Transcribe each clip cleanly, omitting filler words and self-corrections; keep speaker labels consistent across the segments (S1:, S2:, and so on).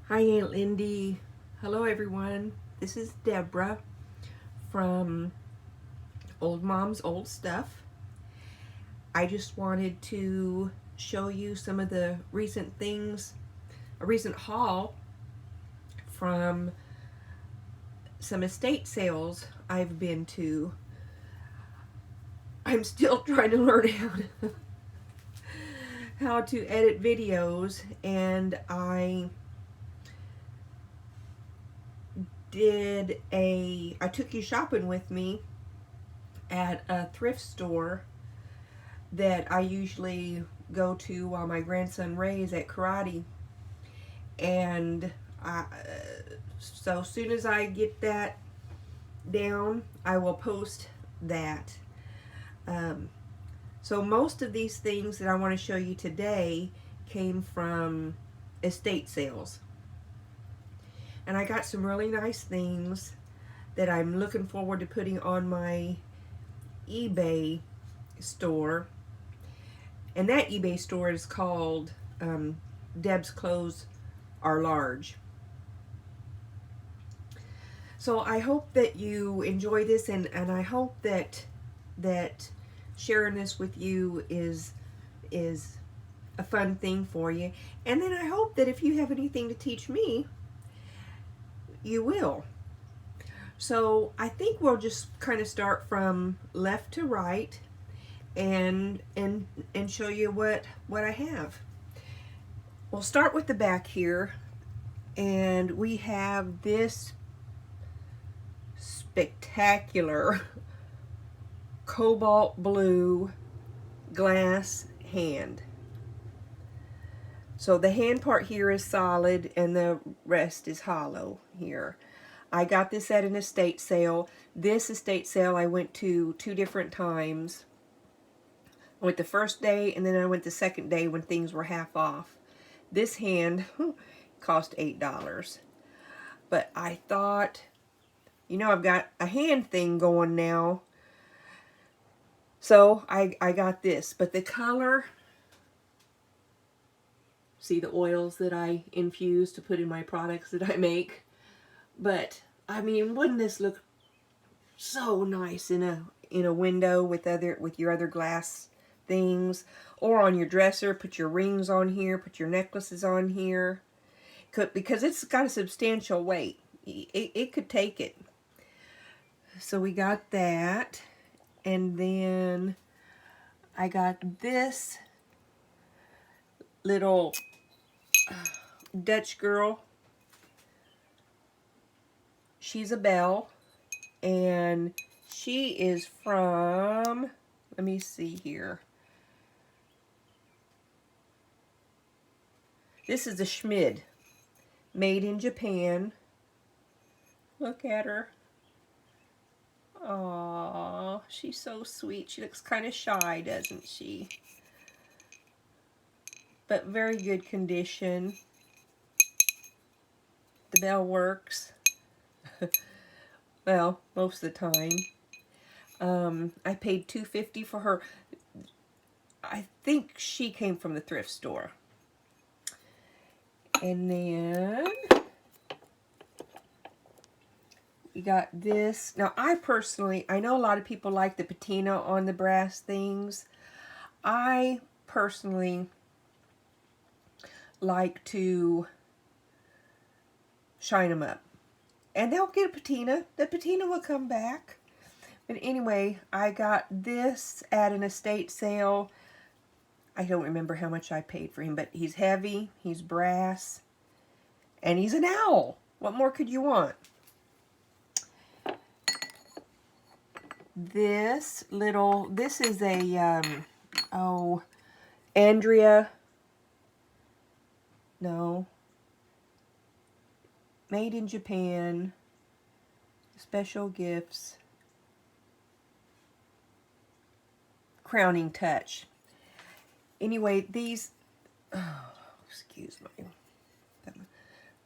S1: Hi, Aunt Lindy. Hello, everyone. This is Deborah from Old Mom's Old Stuff. I just wanted to show you some of the recent things, a recent haul from some estate sales I've been to. I'm still trying to learn how to edit videos, and I took you shopping with me at a thrift store that I usually go to while my grandson Ray is at karate. And so as soon as I get that down, I will post that. Um, so most of these things that I want to show you today came from estate sales. And I got some really nice things that I'm looking forward to putting on my eBay store. And that eBay store is called Deb's Clothes Are Large. So I hope that you enjoy this, and I hope that sharing this with you is a fun thing for you. And then I hope that if you have anything to teach me, you will. So I think we'll just kind of start from left to right and show you what I have. We'll start with the back here, and we have this spectacular cobalt blue glass hand. So the hand part here is solid and the rest is hollow here. I got this at an estate sale. This estate sale I went to 2 different times. I went the first day, and then I went the second day when things were half off. This hand cost $8. But I thought, I've got a hand thing going now. So I got this. But the color, see the oils that I infuse to put in my products that I make. But I mean, wouldn't this look so nice in a window with your other glass things, or on your dresser? Put your rings on here, put your necklaces on here, because it's got a substantial weight. It could take it. So we got that, and then I got this little Dutch girl. She's a belle, and she is from, let me see here. This is a Schmid, made in Japan. Look at her. Aww, she's so sweet. She looks kind of shy, doesn't she? But very good condition. The bell works. Well, most of the time. I paid $2.50 for her. I think she came from the thrift store. And then we got this. Now, I know a lot of people like the patina on the brass things. I personally like to shine them up. And they'll get a patina. The patina will come back. But anyway, I got this at an estate sale. I don't remember how much I paid for him, but he's heavy, he's brass, and he's an owl. What more could you want? This is a, Andrea, no, made in Japan, special gifts, crowning touch. Anyway, these, excuse me,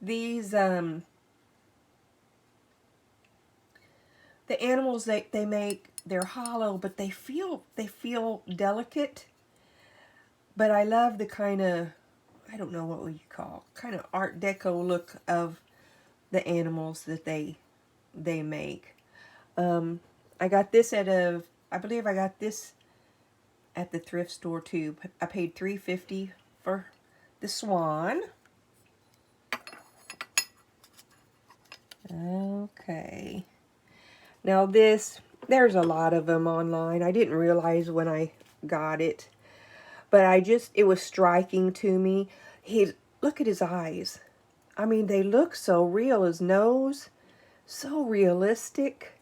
S1: these, the animals they make, they're hollow, but they feel delicate. But I love the kind of, I don't know what you call, kind of Art Deco look of the animals that they make. I got this I believe I got this at the thrift store too. I paid $3.50 for the swan. Okay. Now there's a lot of them online. I didn't realize when I got it, but it was striking to me. Look at his eyes. I mean, they look so real. His nose, so realistic.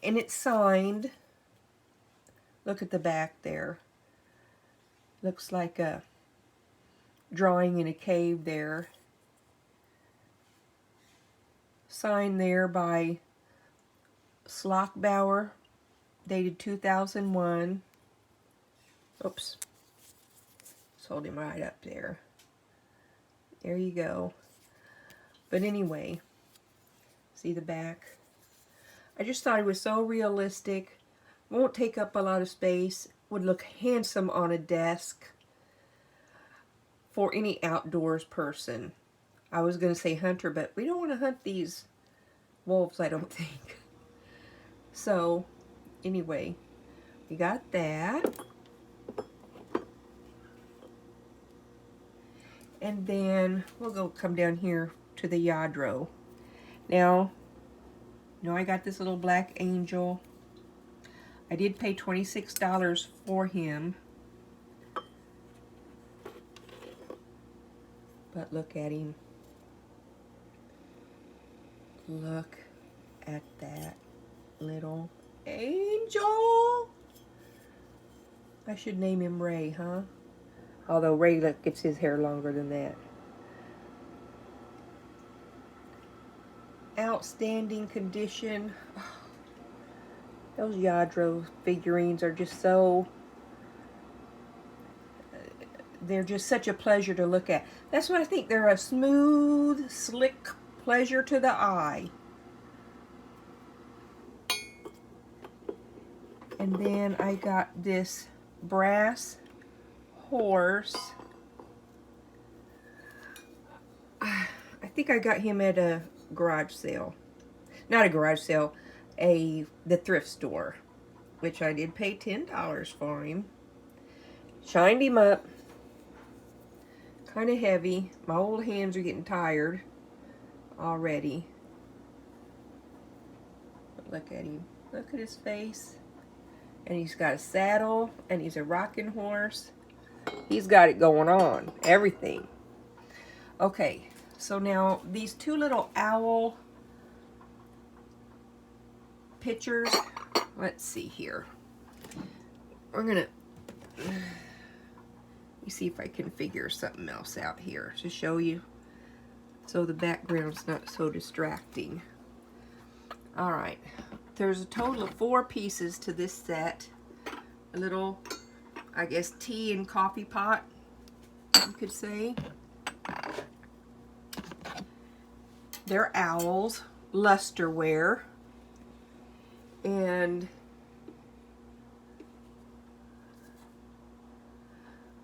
S1: And it's signed. Look at the back there. Looks like a drawing in a cave there. Signed there by Slockbauer, dated 2001. Oops. Just hold him right up there. There you go. But anyway, see the back? I just thought it was so realistic. Won't take up a lot of space. Would look handsome on a desk for any outdoors person. I was going to say hunter, but we don't want to hunt these wolves, I don't think. So, anyway, we got that. And then we'll come down here to the Yadro. Now, I got this little black angel. I did pay $26 for him. But look at him. Look at that little angel. I should name him Ray, huh? Although Ray gets his hair longer than that. Outstanding condition. Those Yadro figurines are just so... they're just such a pleasure to look at. That's what I think. They're a smooth, slick pleasure to the eye. And then I got this brass horse. I think I got him at a garage sale. Not a garage sale, the thrift store, which I did pay $10 for him. Shined him up. Kind of heavy. My old hands are getting tired already. But look at him. Look at his face. And he's got a saddle, and he's a rocking horse. He's got it going on. Everything. Okay, so now these two little owl pictures. Let's see here. We're gonna... let me see if I can figure something else out here to show you so the background's not so distracting. Alright, there's a total of 4 pieces to this set. A little, I guess, tea and coffee pot, you could say. They're owls, lusterware, and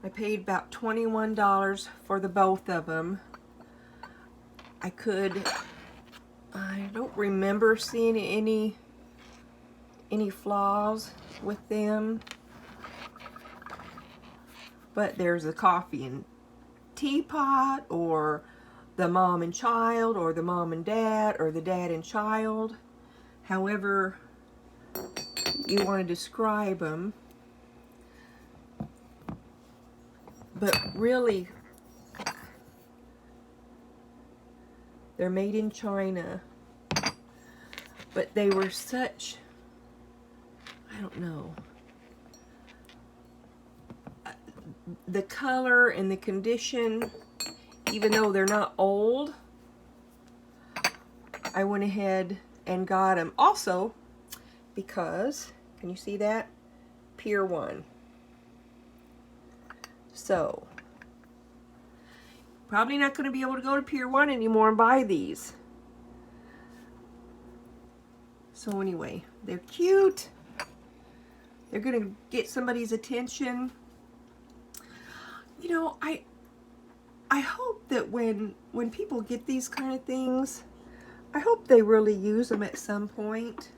S1: I paid about $21 for the both of them. I don't remember seeing any flaws with them. But there's a coffee and teapot, or the mom and child, or the mom and dad, or the dad and child. However you want to describe them. But really, they're made in China. But they were such, I don't know. The color and the condition, even though they're not old, I went ahead and got them. Also, because, can you see that? Pier 1. So, probably not going to be able to go to Pier 1 anymore and buy these. So anyway, they're cute. They're going to get somebody's attention. You know, hope that when people get these kind of things, I hope they really use them at some point.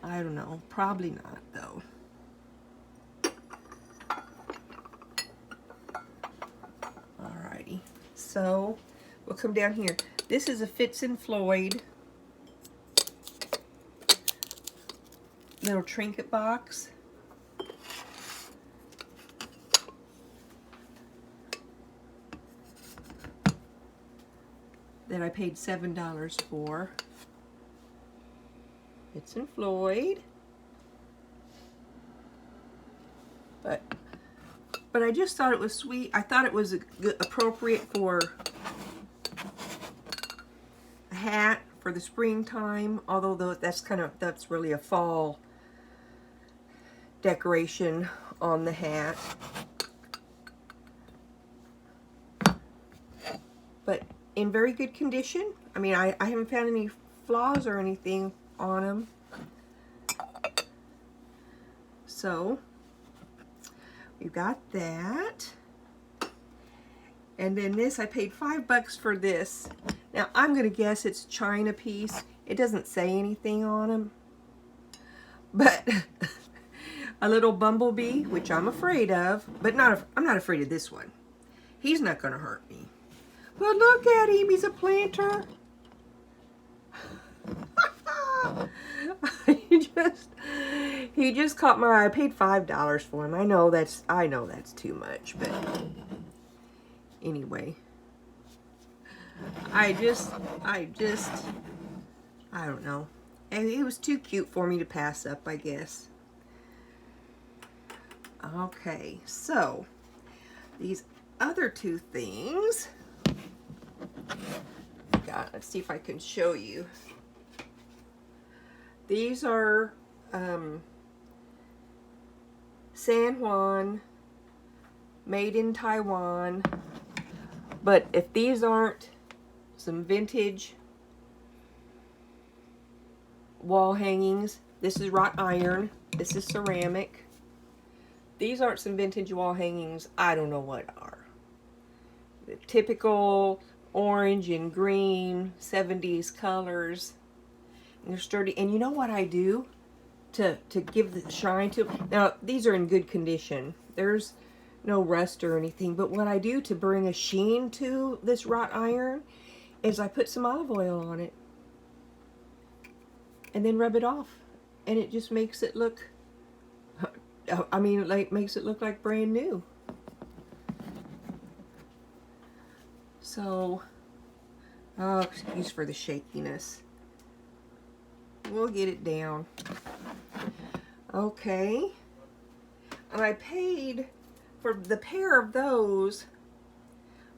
S1: I don't know, probably not though. Alrighty, so we'll come down here. This is a Fitz and Floyd little trinket box. That I paid $7 for. Fitz and Floyd. But I just thought it was sweet. I thought it was appropriate for a hat for the springtime, although that's really a fall decoration on the hat. But in very good condition. I mean, I haven't found any flaws or anything on them. So we've got that. And then this, I paid $5 for this. Now I'm gonna guess it's a China piece. It doesn't say anything on them. But a little bumblebee, which I'm afraid of, but I'm not afraid of this one. He's not gonna hurt me. But look at him, he's a planter. he just caught my eye. I paid $5 for him. I know that's too much, but anyway. I don't know. And it was too cute for me to pass up, I guess. Okay, so these other two things. Let's see if I can show you. These are San Juan, made in Taiwan. But if these aren't some vintage wall hangings, this is wrought iron, this is ceramic. These aren't some vintage wall hangings, I don't know what are. The typical orange and green 70s colors. And they're sturdy. And you know what I do to give the shine to them? Now, these are in good condition. There's no rust or anything. But what I do to bring a sheen to this wrought iron is I put some olive oil on it. And then rub it off. And it just makes it look, I mean, like makes it look like brand new. So, oh, excuse for the shakiness. We'll get it down. Okay. And I paid, for the pair of those,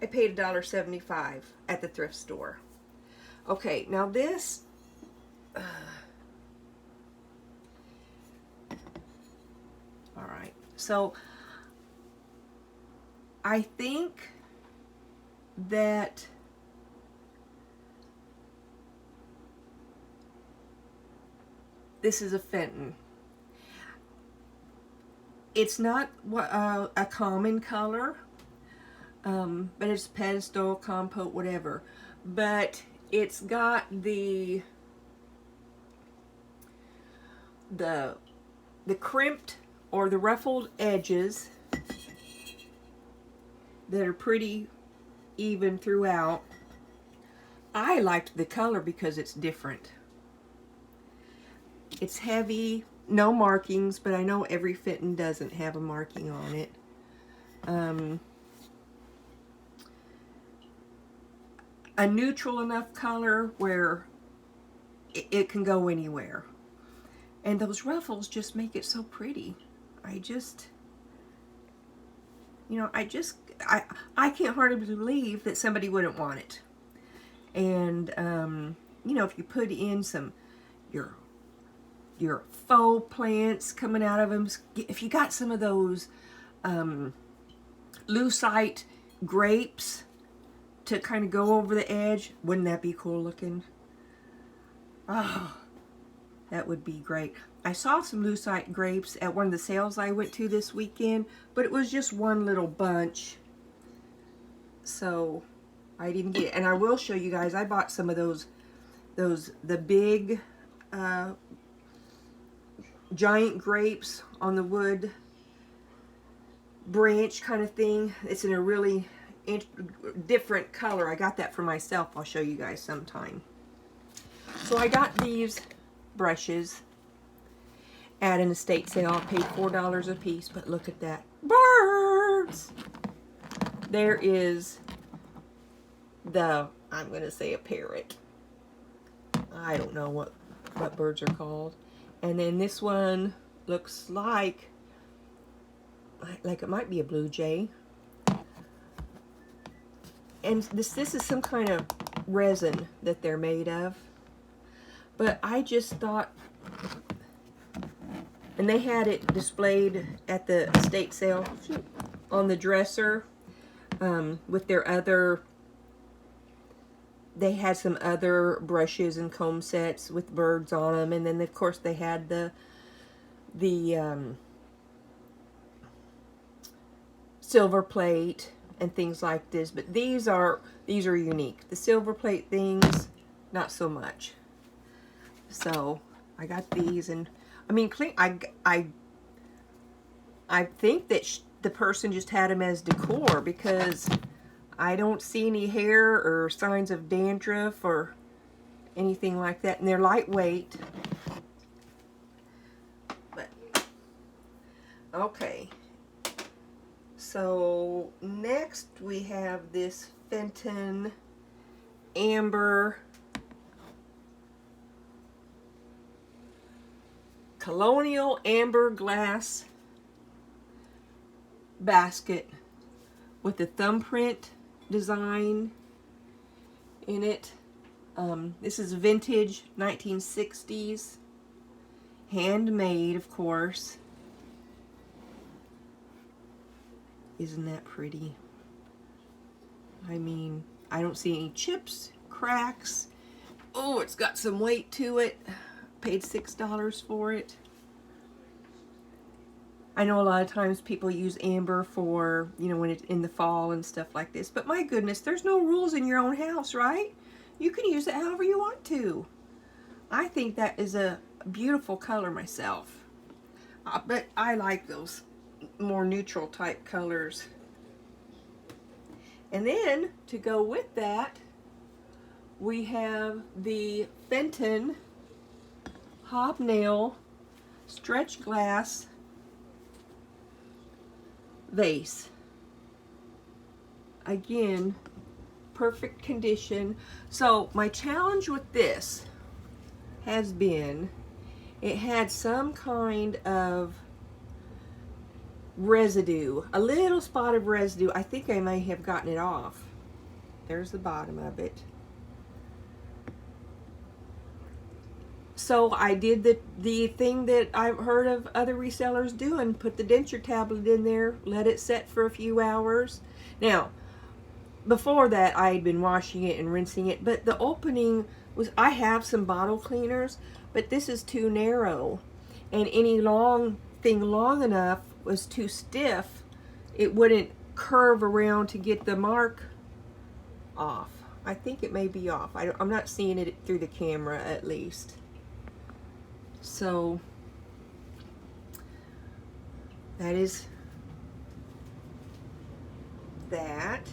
S1: I paid $1.75 at the thrift store. Okay, now this, all right. So, I think that this is a Fenton. It's not a common color, but it's pedestal, compote, whatever. But it's got the crimped or the ruffled edges that are pretty even throughout. I liked the color because it's different. It's heavy, no markings, but I know every Fenton doesn't have a marking on it. A neutral enough color where it can go anywhere. And those ruffles just make it so pretty. I can't hardly believe that somebody wouldn't want it. And, you know, if you put in your faux plants coming out of them, if you got some of those lucite grapes to kind of go over the edge, wouldn't that be cool looking? Oh, that would be great. I saw some lucite grapes at one of the sales I went to this weekend, but it was just one little bunch. So I didn't get it. And I will show you guys, I bought some of the big giant grapes on the wood branch kind of thing. It's in a really different color. I got that for myself. I'll show you guys sometime. So I got these brushes at an estate sale. I paid $4 a piece, but look at that. Birds! There is the, I'm going to say a parrot. I don't know what birds are called. And then this one looks like it might be a blue jay. And this is some kind of resin that they're made of. But I just thought, and they had it displayed at the estate sale on the dresser with their other, they had some other brushes and comb sets with birds on them. And then of course they had the silver plate and things like this. But these are unique. The silver plate things, not so much. So I got these, and I mean, I think that the person just had them as decor, because I don't see any hair or signs of dandruff or anything like that, and they're lightweight. But okay, so next we have this Fenton Amber Colonial Amber glass basket with the thumbprint design in it. This is vintage 1960s, handmade, of course. Isn't that pretty? I mean, I don't see any chips, cracks. Oh, it's got some weight to it. Paid $6 for it. I know a lot of times people use amber for, you know, when it's in the fall and stuff like this. But my goodness, there's no rules in your own house, right? You can use it however you want to. I think that is a beautiful color myself. But I like those more neutral type colors. And then, to go with that, we have the Fenton hobnail stretch glass vase. Again, perfect condition. So my challenge with this has been, it had some kind of residue, a little spot of residue. I think I may have gotten it off. There's the bottom of it. So I did the thing that I've heard of other resellers doing, put the denture tablet in there, let it set for a few hours. Now, before that I had been washing it and rinsing it, but the opening was, I have some bottle cleaners, but this is too narrow, and any long thing long enough was too stiff. It wouldn't curve around to get the mark off. I think it may be off. I'm not seeing it through the camera, at least. So that is that.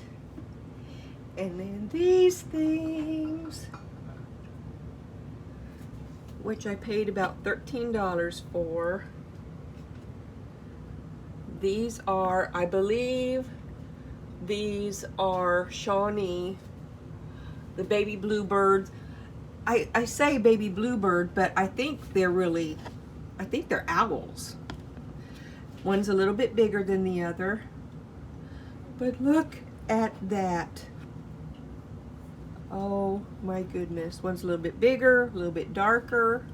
S1: And then these things, which I paid about $13 for. These are, I believe, these are Shawnee, the baby bluebirds. I say baby bluebird, but I think they're really, I think they're owls. One's a little bit bigger than the other. But look at that. Oh my goodness. One's a little bit bigger, a little bit darker.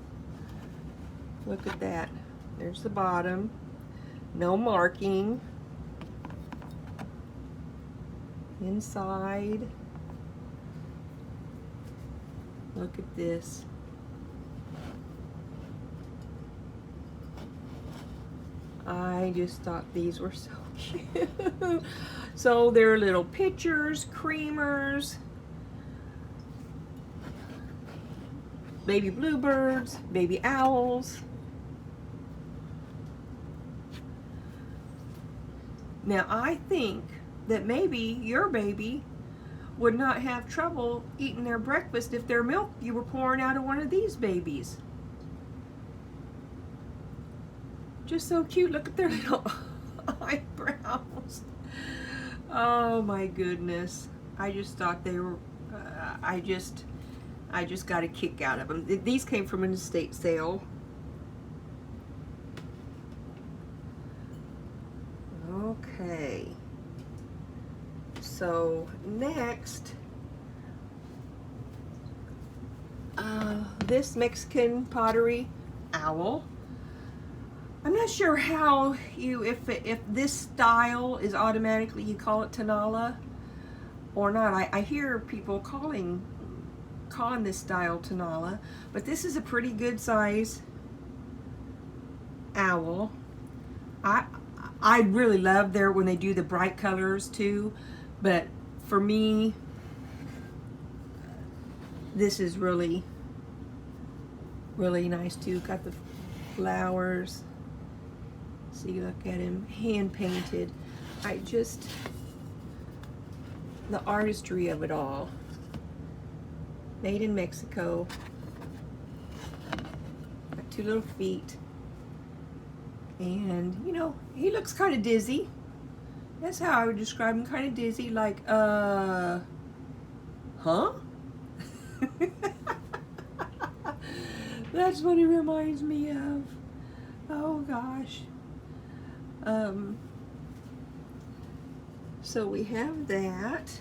S1: Look at that. There's the bottom. No marking. Inside. Look at this. I just thought these were so cute. So they're little pitchers, creamers, baby bluebirds, baby owls. Now I think that maybe your baby would not have trouble eating their breakfast if their milk you were pouring out of one of these babies. Just so cute. Look at their little eyebrows. Oh my goodness. I just thought they were, I just got a kick out of them. These came from an estate sale. Okay. So next, this Mexican pottery owl. I'm not sure how if this style is automatically, you call it Tanala or not. I hear people calling this style Tanala, but this is a pretty good size owl. I really love their when they do the bright colors too, but for me, this is really nice too. Got the flowers. See, look at him, hand painted. The artistry of it all. Made in Mexico. Got two little feet. And, you know, he looks kind of dizzy. That's how I would describe him, kind of dizzy, like, huh? That's what he reminds me of. Oh, gosh. So we have that.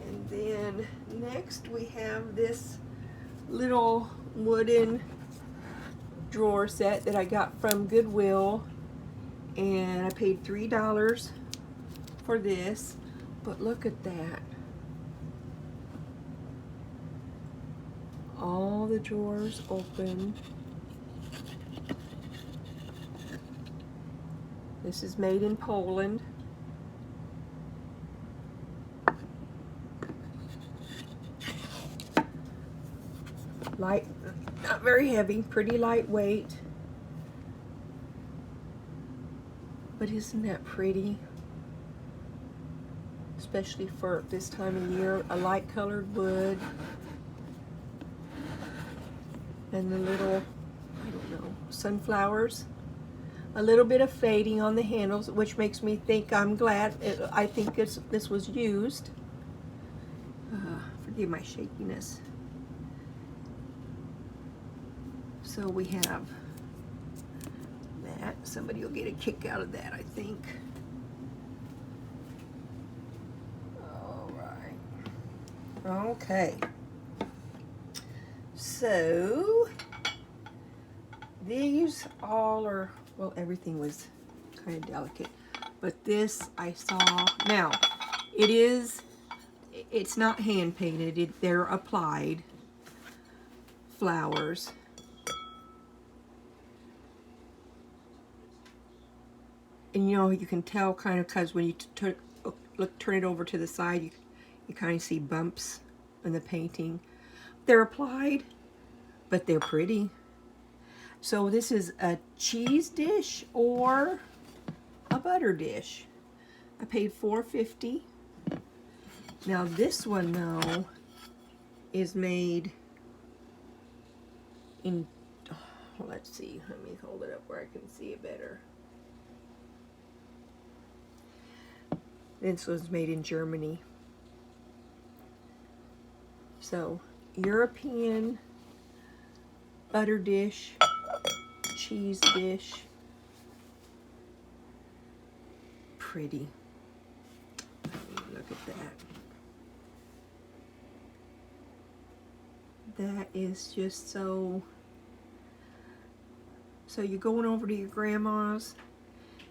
S1: And then next we have this little wooden drawer set that I got from Goodwill, and I paid $3 for this. But look at that. All the drawers open. This is made in Poland. Light, not very heavy, pretty lightweight. But isn't that pretty? Especially for this time of year, a light colored wood. And the little, I don't know, sunflowers. A little bit of fading on the handles, which makes me think, I'm glad, I think this was used. Forgive my shakiness. So we have that. Somebody will get a kick out of that, I think. All right. Okay. So these all are, well, everything was kind of delicate, but this I saw. Now, it's not hand painted. They're applied flowers. And you know, you can tell kind of because when you turn it over to the side, you kind of see bumps in the painting. They're applied, but they're pretty. So this is a cheese dish or a butter dish. I paid $4.50. Now this one though is made in, oh, let's see, let me hold it up where I can see it better. This was made in Germany. So European butter dish, cheese dish. Pretty. Look at that. That is just so you're going over to your grandma's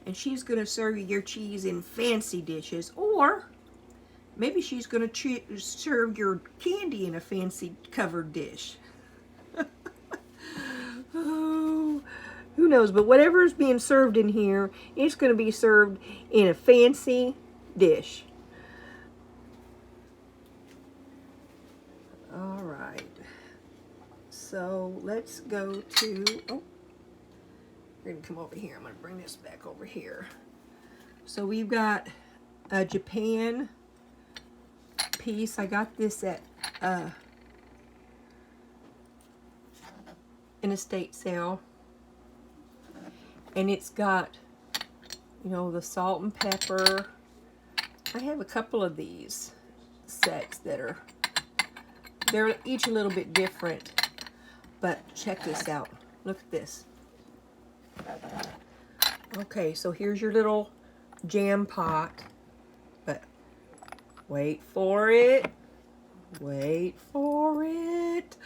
S1: and she's going to serve you your cheese in fancy dishes, or maybe she's going to serve your candy in a fancy covered dish. Oh, who knows? But whatever is being served in here, it's going to be served in a fancy dish. All right. So let's go to, oh, we're going to come over here. I'm going to bring this back over here. So we've got a Japan piece. I got this at an estate sale. And it's got, you know, the salt and pepper. I have a couple of these sets that are, they're each a little bit different. But check this out. Look at this. Okay, so here's your little jam pot. But wait for it. Wait for it.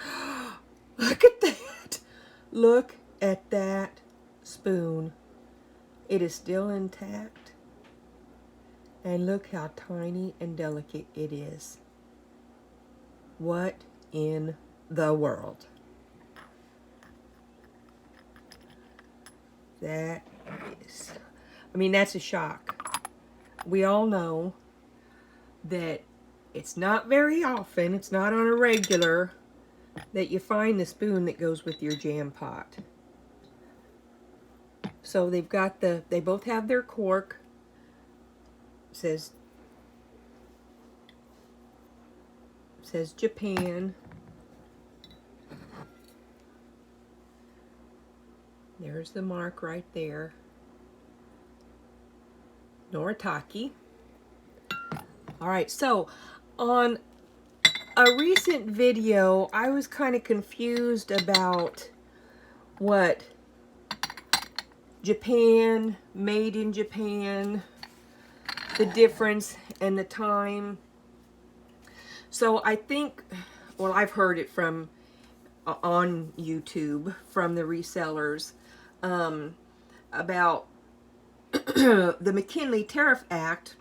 S1: Look at that. Look at that spoon. It is still intact. And look how tiny and delicate it is. What in the world? That is, I mean, that's a shock. We all know that it's not very often, it's not on a regular, that you find the spoon that goes with your jam pot. So they've got they both have their cork. It says Japan. There's the mark right there. Noritake. Alright, so on a recent video, I was kind of confused about what Japan, made in Japan, the difference and the time. So I think, well, I've heard it from on YouTube from the resellers about the McKinley Tariff Act.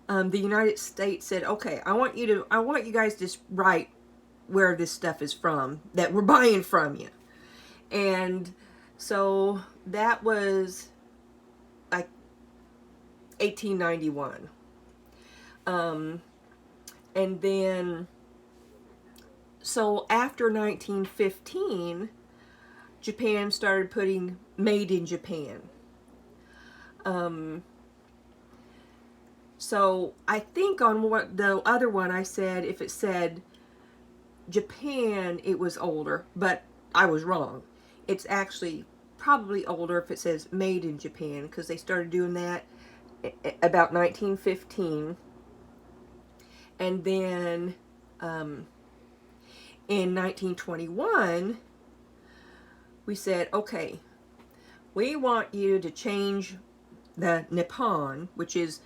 S1: The United States said, okay, I want you guys to write where this stuff is from that we're buying from you. And so that was like 1891. And then, so after 1915, Japan started putting made in Japan. So I think on what the other one I said, if it said Japan, it was older, but I was wrong. It's actually probably older if it says made in Japan, because they started doing that about 1915. And then in 1921, we said, okay, we want you to change the Nippon, which is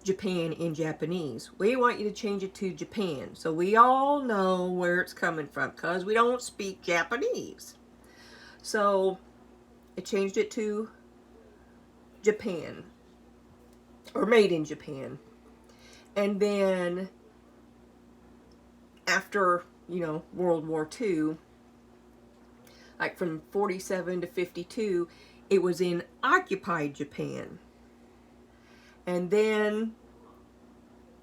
S1: Japan in Japanese. We want you to change it to Japan. So we all know where it's coming from, because we don't speak Japanese. So it changed it to Japan, or made in Japan. And then after, you know, World War II, like from 47 to 52, it was in occupied Japan. And then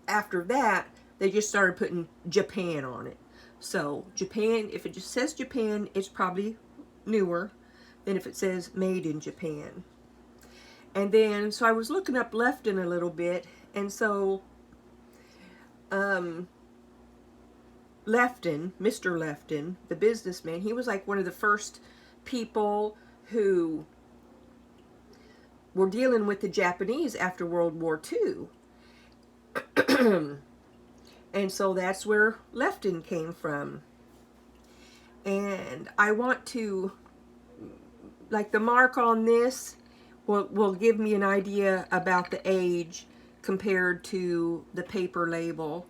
S1: after that, they just started putting Japan on it. So Japan, if it just says Japan, it's probably newer than if it says made in Japan. And then, so I was looking up Lefton a little bit, and so Lefton, Mr. Lefton, the businessman, he was like one of the first people who were dealing with the Japanese after World War II. And so that's where Lefton came from. And I want to, like, the mark on this will give me an idea about the age compared to the paper label.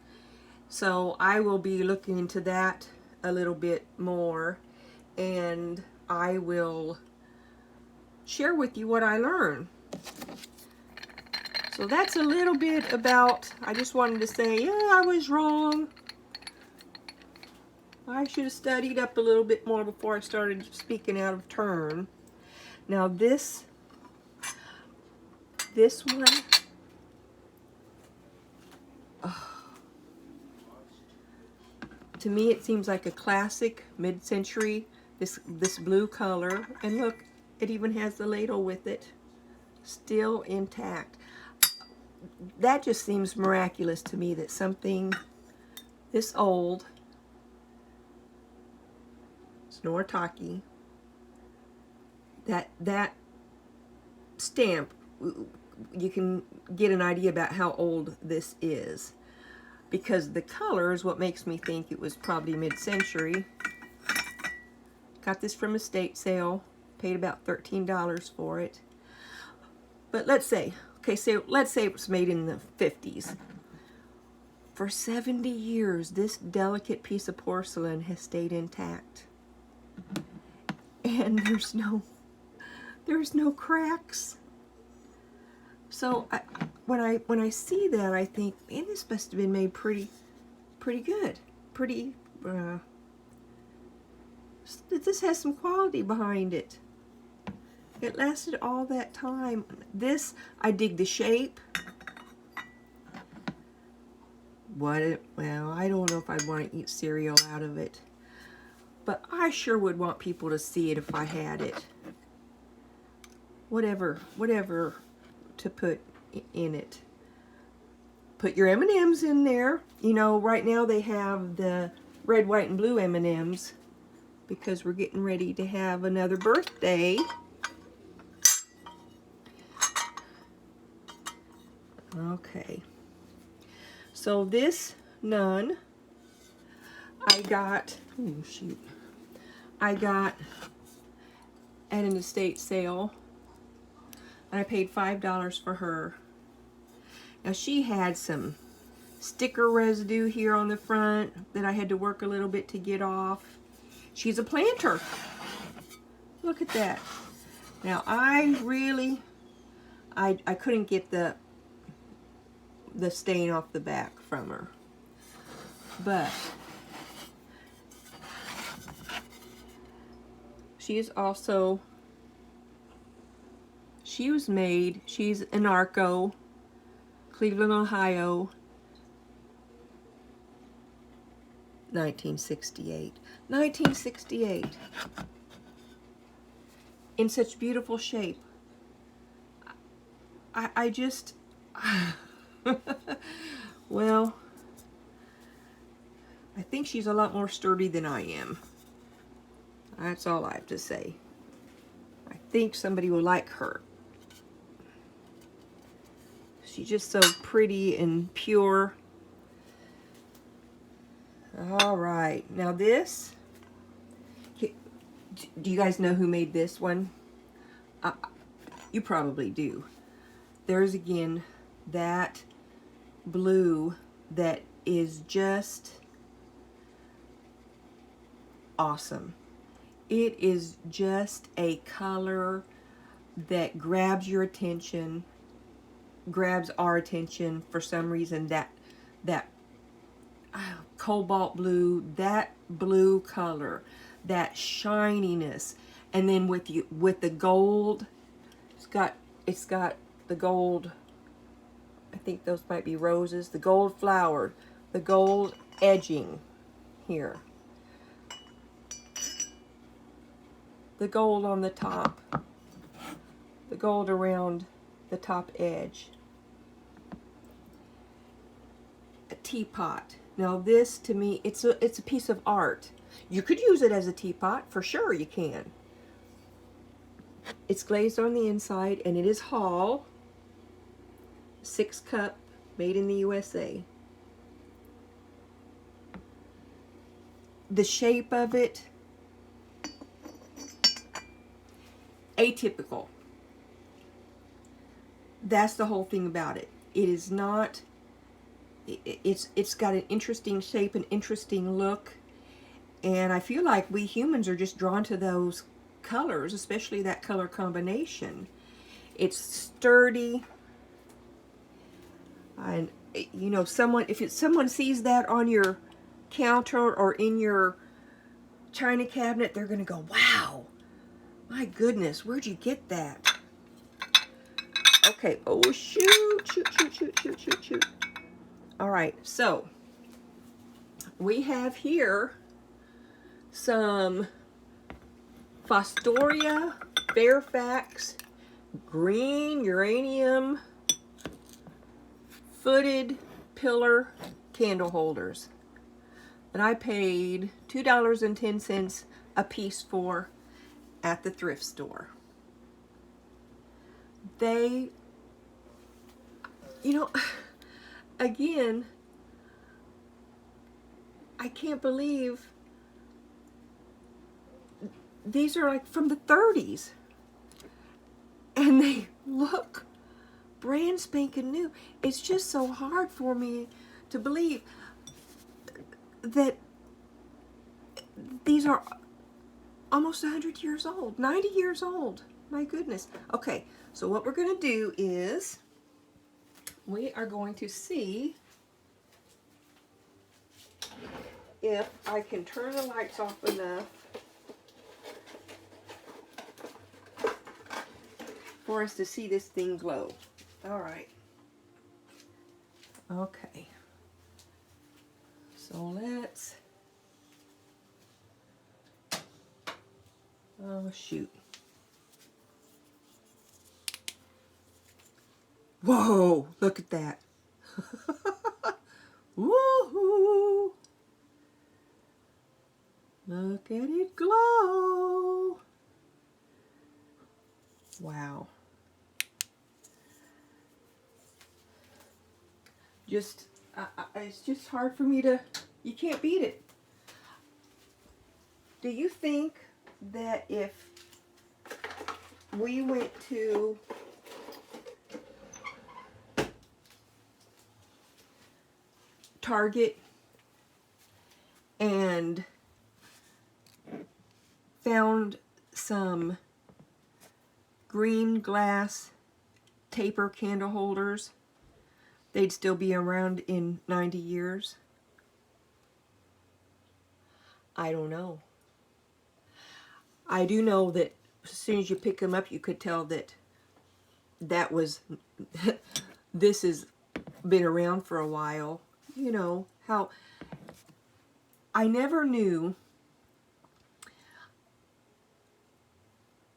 S1: So I will be looking into that a little bit more, and I will share with you what I learned. So that's a little bit about, I just wanted to say, yeah, I was wrong. I should have studied up a little bit more before I started speaking out of turn. Now this one, to me it seems like a classic mid-century, this blue color. And look, it even has the ladle with it, still intact. That just seems miraculous to me, that something this old, it's Noritake, that stamp, you can get an idea about how old this is, because the color is what makes me think it was probably mid-century. Got this from a estate sale, paid about $13 for it. But let's say, okay, so let's say it was made in the 50s. For 70 years, this delicate piece of porcelain has stayed intact. And there's no cracks. So when I see that, I think, man, this must have been made pretty good. This has some quality behind it. It lasted all that time. This, I dig the shape. Well, I don't know if I'd want to eat cereal out of it, but I sure would want people to see it if I had it. Whatever to put in it. Put your M&Ms in there. You know, right now they have the red, white, and blue M&Ms because we're getting ready to have another birthday. Okay. So this nun, I got, I got at an estate sale, and I paid $5 for her. Now she had some sticker residue here on the front that I had to work a little bit to get off. She's a planter. Look at that. Now I couldn't get the stain off the back from her, but she is also, she was made, she's an Arco, Cleveland, Ohio, 1968. 1968. In such beautiful shape. I just well, I think she's a lot more sturdy than I am. That's all I have to say. I think somebody will like her. She's just so pretty and pure. All right, now this, do you guys know who made this one? You probably do. There's again that blue that is just awesome. It is just a color that grabs your attention, grabs our attention for some reason. That cobalt blue, that blue color, that shininess, and then with the gold, it's got the gold, I think those might be roses, the gold flower, the gold edging here, the gold on the top, the gold around the top edge. A teapot. Now this, to me, it's a piece of art. You could use it as a teapot, for sure you can. It's glazed on the inside, and it is Hall 6 cup, made in the USA. The shape of it, atypical. That's the whole thing about it. It is not, it's got an interesting shape, an interesting look, and I feel like we humans are just drawn to those colors, especially that color combination. It's sturdy, and you know, if someone sees that on your counter or in your china cabinet, they're going to go, wow, my goodness, where'd you get that? Okay, oh shoot, shoot, shoot, shoot, shoot, shoot, shoot. All right, so we have here some Fostoria Fairfax green uranium footed pillar candle holders that I paid $2.10 a piece for at the thrift store. They, you know, again, I can't believe these are like from the 30s and they look brand spanking new. It's just so hard for me to believe that these are almost 100 years old, 90 years old. My goodness. Okay, so what we're going to do is we are going to see if I can turn the lights off enough for us to see this thing glow. All right. Okay. So let's, oh shoot. Whoa, look at that. Woohoo! Look at it glow. Wow. Just, it's just hard for me to, you can't beat it. Do you think that if we went to Target and found some green glass taper candle holders, they'd still be around in 90 years? I don't know. I do know that as soon as you pick them up, you could tell that that was, this has been around for a while. You know, how I never knew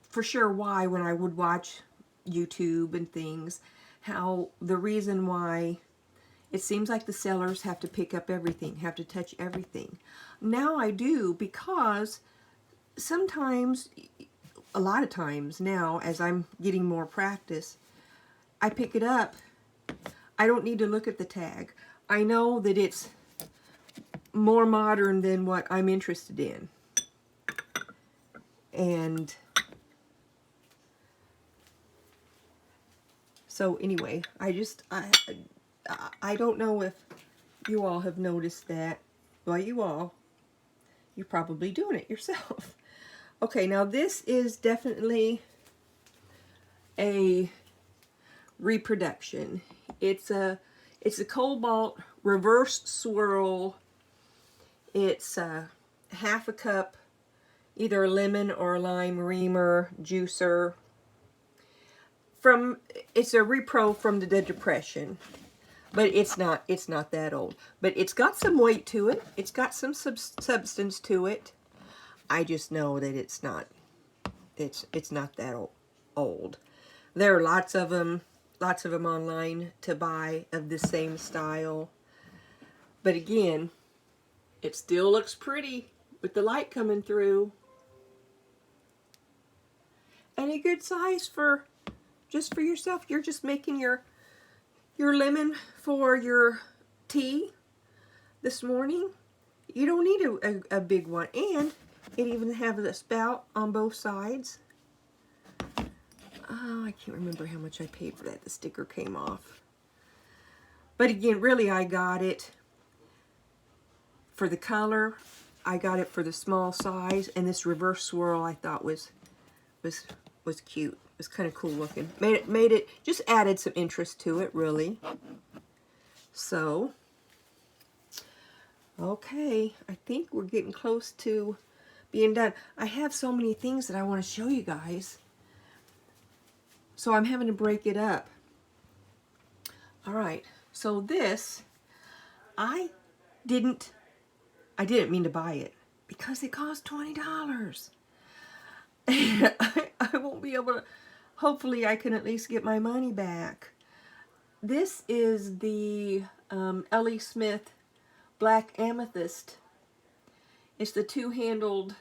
S1: for sure why, when I would watch YouTube and things, how the reason why it seems like the sellers have to pick up everything, have to touch everything. Now I do, because sometimes, a lot of times now, as I'm getting more practice, I pick it up. I don't need to look at the tag. I know that it's more modern than what I'm interested in. And so anyway, I don't know if you all have noticed that. Well, you're probably doing it yourself. Okay, now this is definitely a reproduction. It's a cobalt reverse swirl. It's half a cup, either a lemon or a lime reamer juicer. It's a repro from the Depression, but it's not that old. But it's got some weight to it. It's got some substance to it. I just know that it's not that old. There are lots of them online to buy of the same style. But again, it still looks pretty with the light coming through. And a good size for just for yourself. You're just making your lemon for your tea this morning. You don't need a big one. And it even has a spout on both sides. Oh, I can't remember how much I paid for that. The sticker came off. But again, really, I got it for the color. I got it for the small size. And this reverse swirl I thought was cute. It was kind of cool looking. Made it, just added some interest to it, really. So, okay, I think we're getting close to being done. I have so many things that I want to show you guys. So I'm having to break it up. All right. So this, I didn't mean to buy it because it cost $20. I won't be able to, hopefully I can at least get my money back. This is the L.E. Smith Black Amethyst. It's the two-handled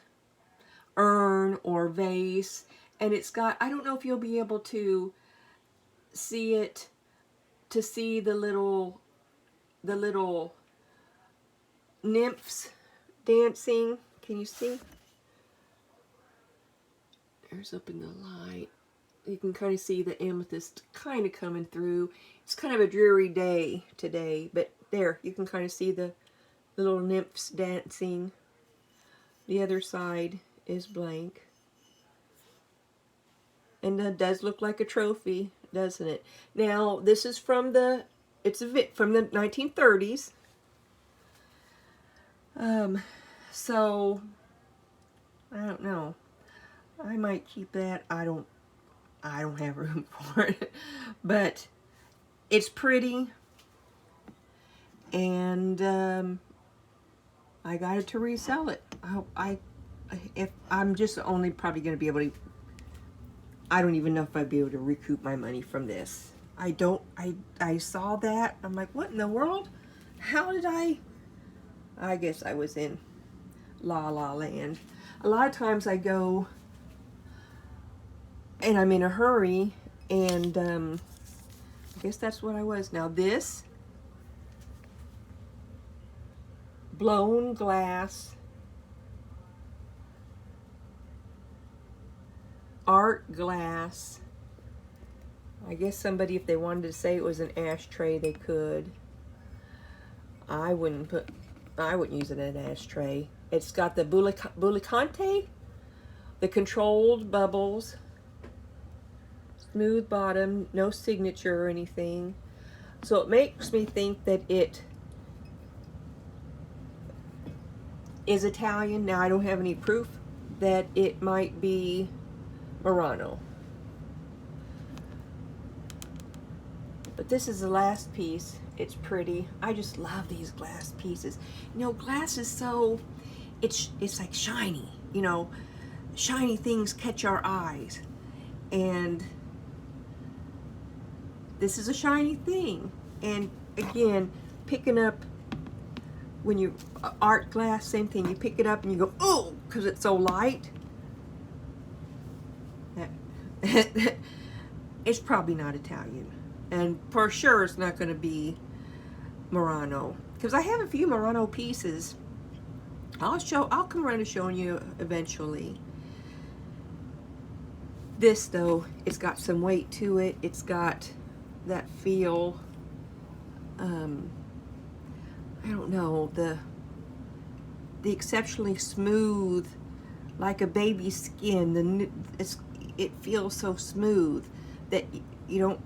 S1: urn or vase, and it's got, I don't know if you'll be able to see it, to see the little nymphs dancing. Can you see? There's up in the light. You can kind of see the amethyst kind of coming through. It's kind of a dreary day today, but there, you can kind of see the little nymphs dancing. The other side is blank. And that does look like a trophy, doesn't it? Now, this is from the, from the 1930s. So, I don't know. I might keep that. I don't have room for it. But it's pretty. And I got it to resell it. If I'm just only probably going to be able to, I don't even know if I'd be able to recoup my money from this. I saw that. I'm like, what in the world? How did I guess I was in La La Land. A lot of times I go and I'm in a hurry, and I guess that's what I was. Now this blown glass art glass. I guess somebody, if they wanted to say it was an ashtray, they could. I wouldn't use it as an ashtray. It's got the Bulicante, the controlled bubbles, smooth bottom, no signature or anything. So it makes me think that it is Italian. Now I don't have any proof that it might be Murano. But this is the last piece. It's pretty. I just love these glass pieces. You know, glass is so, it's like shiny. You know, shiny things catch our eyes. And this is a shiny thing. And again, picking up, when you, art glass, same thing. You pick it up and you go, oh, because it's so light. It's probably not Italian. And for sure it's not going to be Murano, because I have a few Murano pieces. I'll come around to showing you eventually. This though, it's got some weight to it. It's got that feel, I don't know, the exceptionally smooth, like a baby's skin. It feels so smooth that you don't,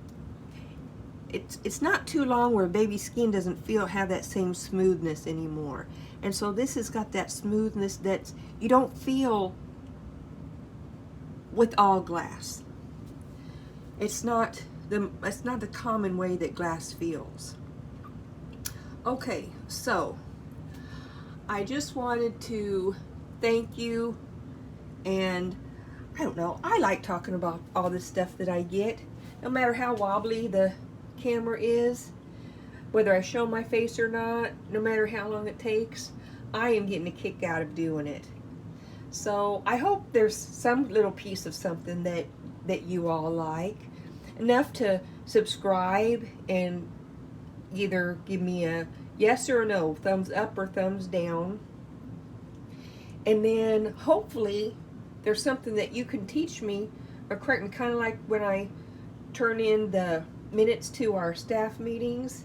S1: it's not too long where baby skin doesn't have that same smoothness anymore. And so this has got that smoothness that you don't feel with all glass. It's not the common way that glass feels. Okay, so I just wanted to thank you, and I don't know, I like talking about all this stuff that I get, no matter how wobbly the camera is, whether I show my face or not, no matter how long it takes. I am getting a kick out of doing it. So I hope there's some little piece of something that you all like, enough to subscribe and either give me a yes or a no, thumbs up or thumbs down. And then hopefully there's something that you can teach me or correct me, kind of like when I turn in the minutes to our staff meetings.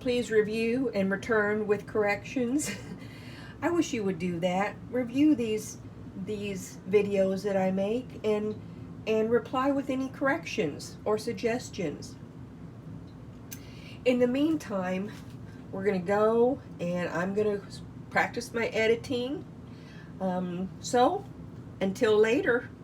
S1: Please review and return with corrections. I wish you would do that. Review these videos that I make and reply with any corrections or suggestions. In the meantime, we're going to go and I'm going to practice my editing. So, until later.